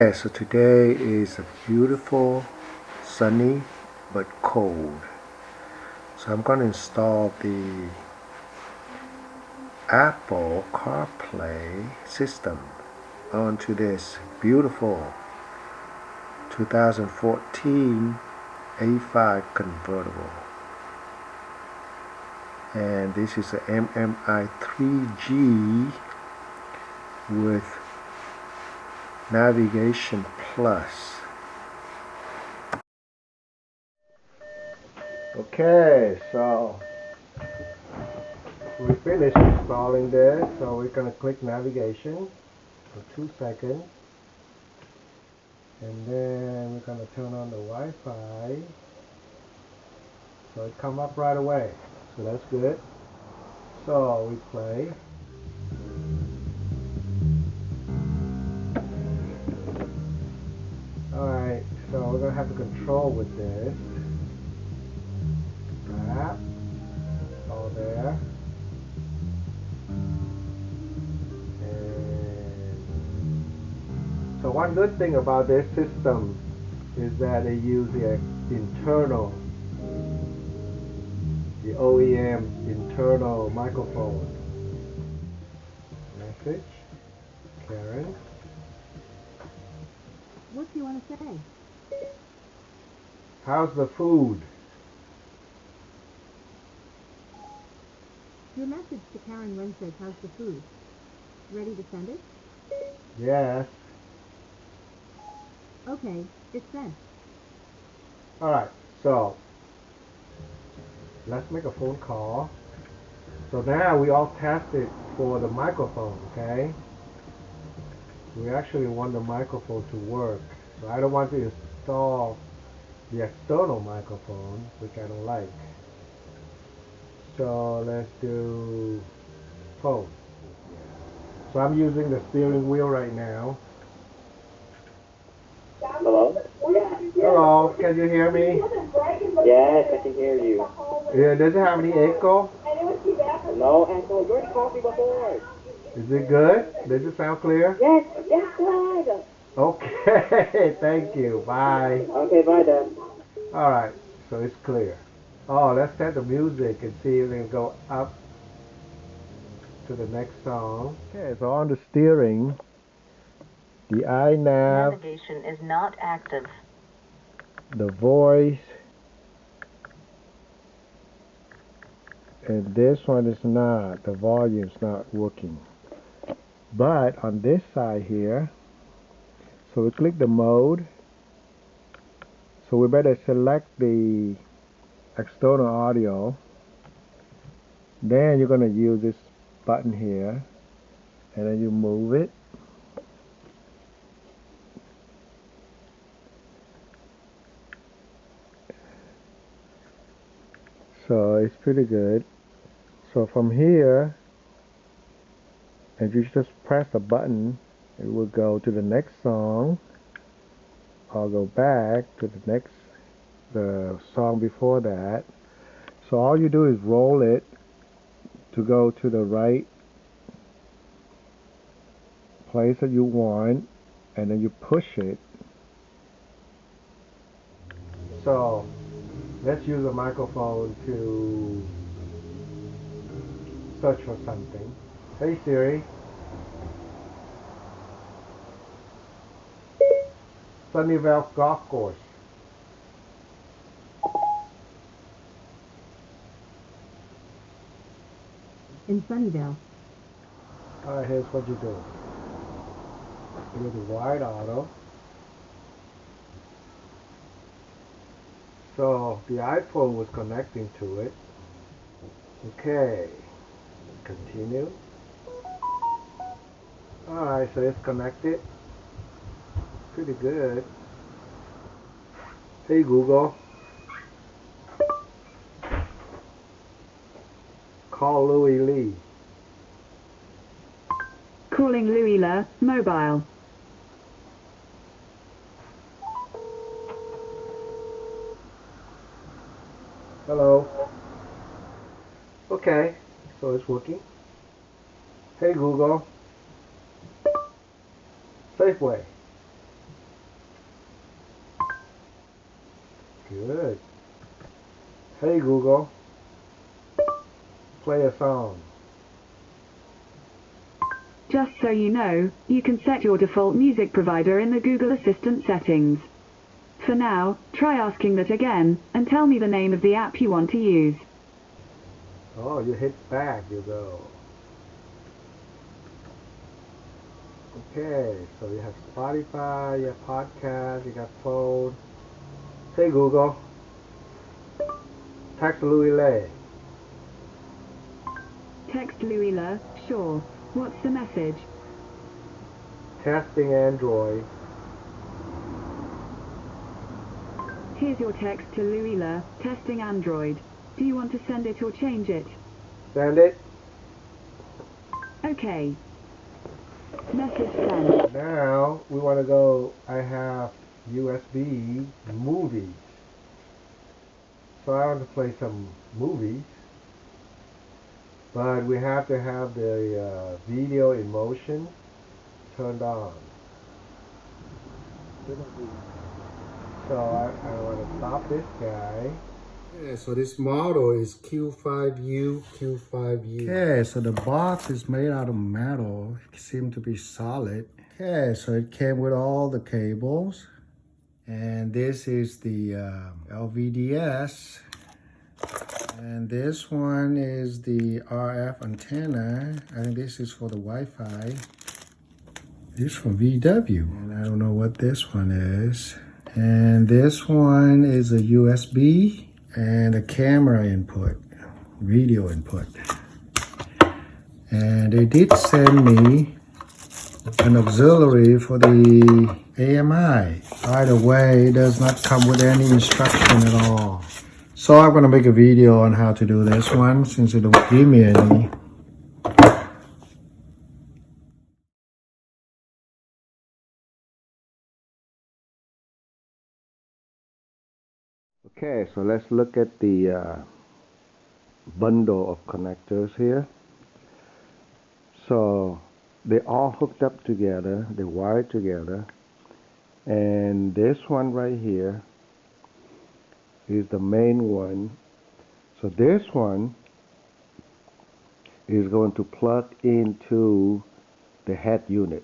Yeah, so today is a beautiful, sunny, but cold. So I'm going to install the Apple CarPlay system onto this beautiful 2014 A5 convertible. And this is a MMI 3G with Navigation Plus. Okay, so we finished installing this, so we're going to click navigation for 2 seconds, and then we're going to turn on the Wi-Fi, so it come up right away, so that's good. So we play. Alright, so we're going to have to control with this. Tap, all there. So one good thing about this system is that they use the OEM internal microphone. Message, Karen. What do you want to say? How's the food? Your message to Karen Wren says, how's the food? Ready to send it? Yes. Okay, it's sent. Alright, so let's make a phone call. So now we all tested for the microphone, okay? We actually want the microphone to work. So I don't want to install the external microphone, which I don't like. So let's do phone. So I'm using the steering wheel right now. Hello? Hello, can you hear me? Yes, I can hear you. Yeah, does it have any echo? No, Uncle, you already called me before. Is it good? Does it sound clear? Yes, good. Okay, thank you. Bye. Okay, bye then. Alright, so it's clear. Oh, let's set the music and see if we can go up to the next song. Okay, so on the steering, the iNav, Navigation is not active. the voice, and this one is not. The volume's not working. But on this side here, so we click the mode. So we better select the external audio. Then you're going to use this button here, and then you move it. So it's pretty good. So from here, if you just press the button, it will go to the next song. I'll go back to the song before that. So all you do is roll it to go to the right place that you want, and then you push it. So let's use a microphone to search for something. Hey Siri, Sunnyvale Golf Course. In Sunnyvale. Alright, here's what you do. You do the wide auto. So the iPhone was connecting to it. Okay, continue. Alright, so it's connected. Pretty good. Hey Google, call Louis Lee. Calling Louis Le, mobile. Hello. Okay, so it's working. Hey Google, Safeway. Good. Hey Google, play a song. Just so you know, you can set your default music provider in the Google Assistant settings. For now, try asking that again, and tell me the name of the app you want to use. Oh, you hit back, you go. Okay, so you have Spotify, you have podcast, you got phone. Hey Google, text Louis Lay. Text Louisa, sure. What's the message? Testing Android. Here's your text to Louisa, testing Android. Do you want to send it or change it? Send it. Okay. Message sent. Now we want to go. I have USB movies. So I want to play some movies. But we have to have the video in motion turned on. So I want to stop this guy. Okay, so this model is Q5U, Q5U. Okay, so the box is made out of metal. It seems to be solid. Okay, so it came with all the cables. And this is the LVDS. And this one is the RF antenna. I think this is for the Wi-Fi. This is from VW. And I don't know what this one is. And this one is a USB and a camera input, video input. And they did send me an auxiliary for the AMI. Either way, it does not come with any instruction at all. So I'm going to make a video on how to do this one since it don't give me any. Okay, so let's look at the bundle of connectors here. So they're all hooked up together, they're wired together, and this one right here is the main one. So this one is going to plug into the head unit.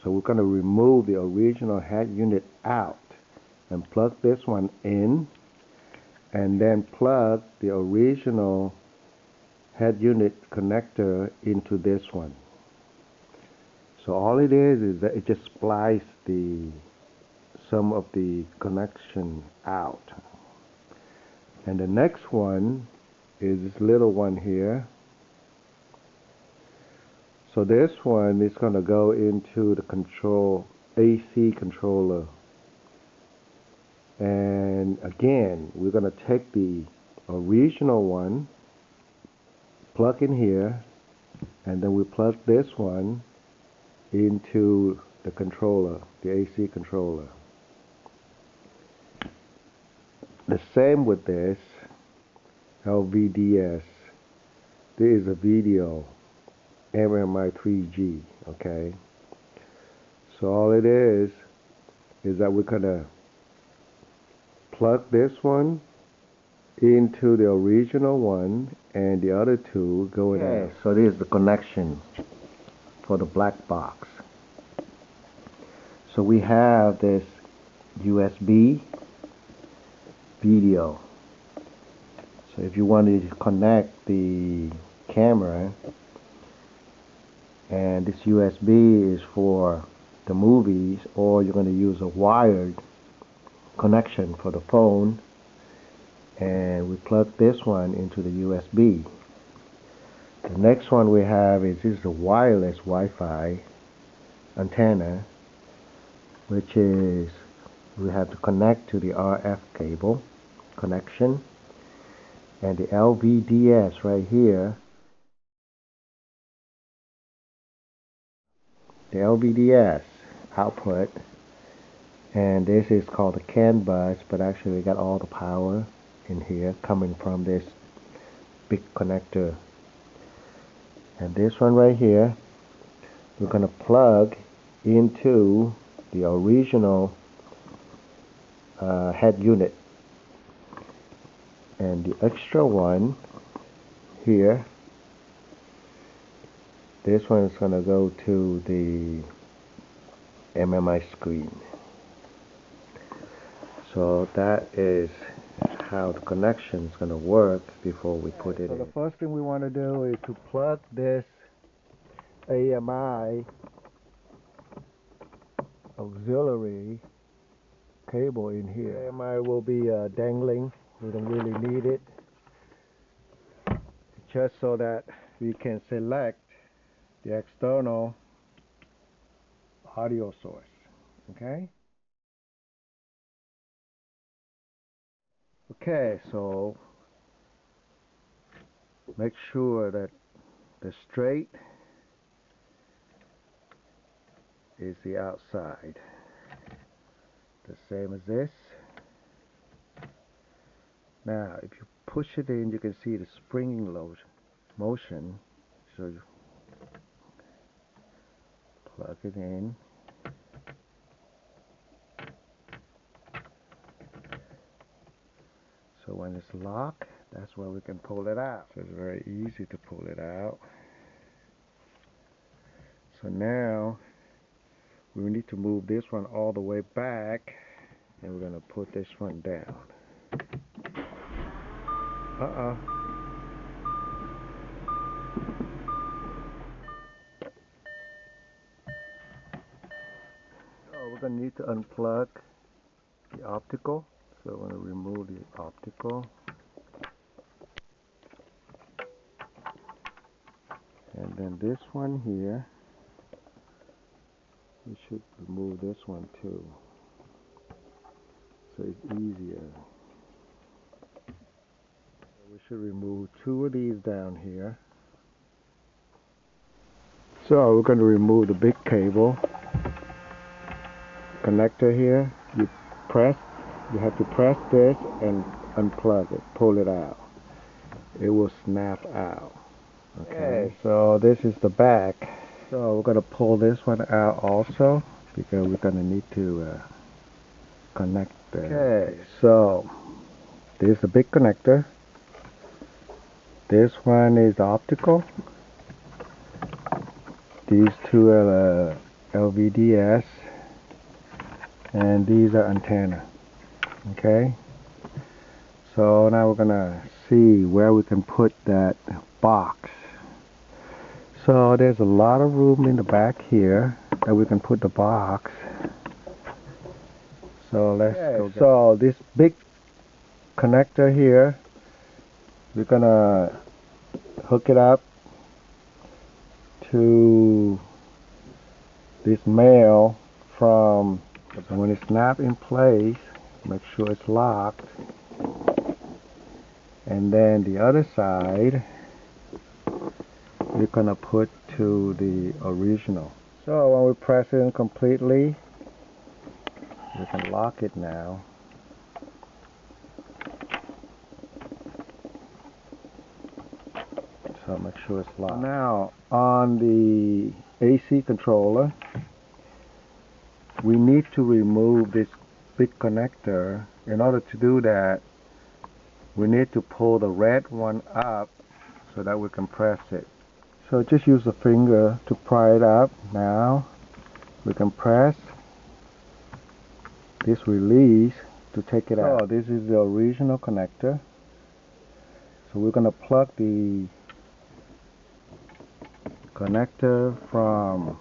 So we're going to remove the original head unit out and plug this one in, and then plug the original head unit connector into this one. So all it is that it just splices some of the connection out. And the next one is this little one here. So this one is going to go into the control AC controller. And again, we're going to take the original one, plug in here, and then we plug this one into the controller, the AC controller. The same with this LVDS. This is a video MMI 3G, okay? So all it is that we're gonna plug this one into the original one, and the other two go in. Okay, so this is the connection for the black box. So we have this USB video. So if you want to connect the camera, and this USB is for the movies, or you're going to use a wired connection for the phone, and we plug this one into the USB. The next one we have is this is a wireless Wi-Fi antenna, which is we have to connect to the RF cable connection, and the LVDS right here. The LVDS output, and this is called the CAN bus, but actually we got all the power in here coming from this big connector. And this one right here, we're going to plug into the original head unit And the extra one here, this one is going to go to the MMI screen. So that is how the connection is going to work before we put it in. So the first thing we want to do is to plug this AMI auxiliary cable in here. AMI will be dangling. We don't really need it, just so that we can select the external audio source. Okay? Okay, so make sure that the straight is the outside. The same as this. Now, if you push it in, you can see the springing motion. So you plug it in. So when it's locked, that's where we can pull it out. So it's very easy to pull it out. So now we need to move this one all the way back, and we're going to put this one down. Oh, we're going to need to unplug the optical. So I'm going to remove the optical. And then this one here, we should remove this one too, so it's easier. We should remove two of these down here. So we're going to remove the big cable connector here. You have to press this and unplug it, pull it out. It will snap out. Okay, so this is the back. So we're going to pull this one out also, because we're going to need to connect the... Okay, so this is the big connector. This one is the optical. These two are LVDS, and these are antenna. Okay, so now we're gonna see where we can put that box. So there's a lot of room in the back here that we can put the box. So let's go. So this big connector here, we're gonna hook it up to this male from, when it snaps in place, make sure it's locked. And then the other side, we're gonna put to the original. So when we press it in completely, we can lock it now. So make sure it's locked. Now on the AC controller, we need to remove this big connector. In order to do that, we need to pull the red one up so that we can press it. So just use the finger to pry it up. Now we can press this release to take it out. So this is the original connector. So we're going to plug the connector from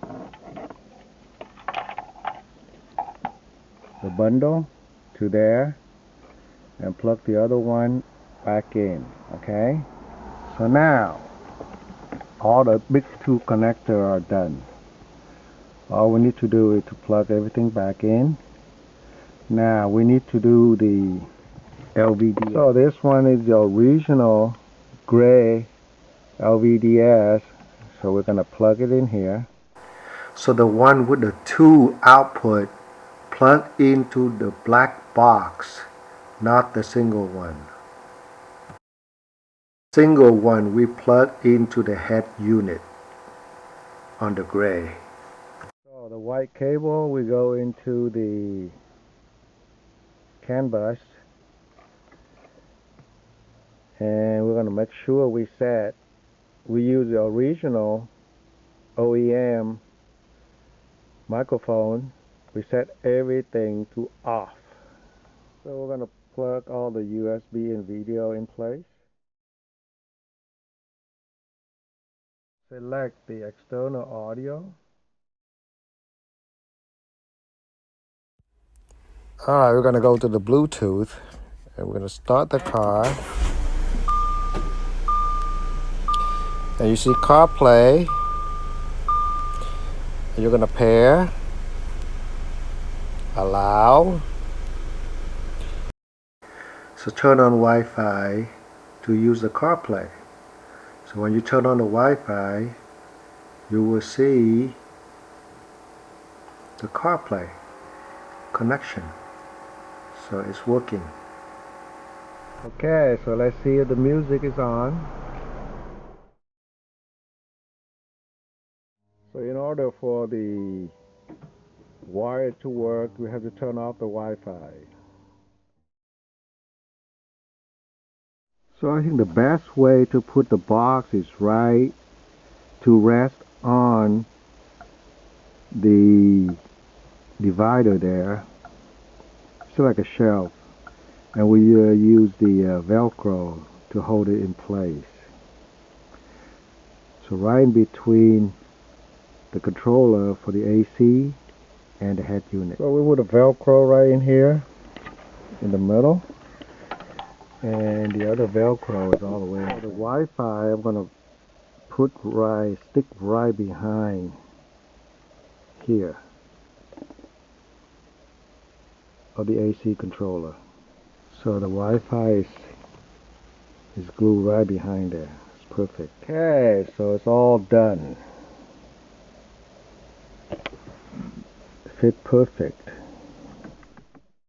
the bundle to there and plug the other one back in. Okay, so now all the big two connectors are done. All we need to do is to plug everything back in. Now we need to do the LVD. So this one is the original gray LVDS. So we're going to plug it in here. So the one with the two output, plug into the black box, not the single one. Single one we plug into the head unit on the gray. So the white cable, we go into the CAN bus, And we're going to make sure we use the original OEM microphone. We set everything to off. So we're going to plug all the USB and video in place. Select the external audio. Alright, we're going to go to the Bluetooth and we're going to start the car. And you see CarPlay. And you're going to pair, allow. So turn on Wi-Fi to use the CarPlay. So when you turn on the Wi-Fi, you will see the CarPlay connection. So it's working. Okay, so let's see if the music is on. So in order for the wire to work, we have to turn off the Wi-Fi. So I think the best way to put the box is right to rest on the divider there. It's like a shelf. And we use the Velcro to hold it in place. So right in between the controller for the AC and the head unit. So we put a Velcro right in here in the middle, and the other Velcro is all the way. For the Wi-Fi, I'm going to stick right behind here of the AC controller. So the Wi-Fi is glued right behind there. It's perfect. Okay, so it's all done. Fit perfect.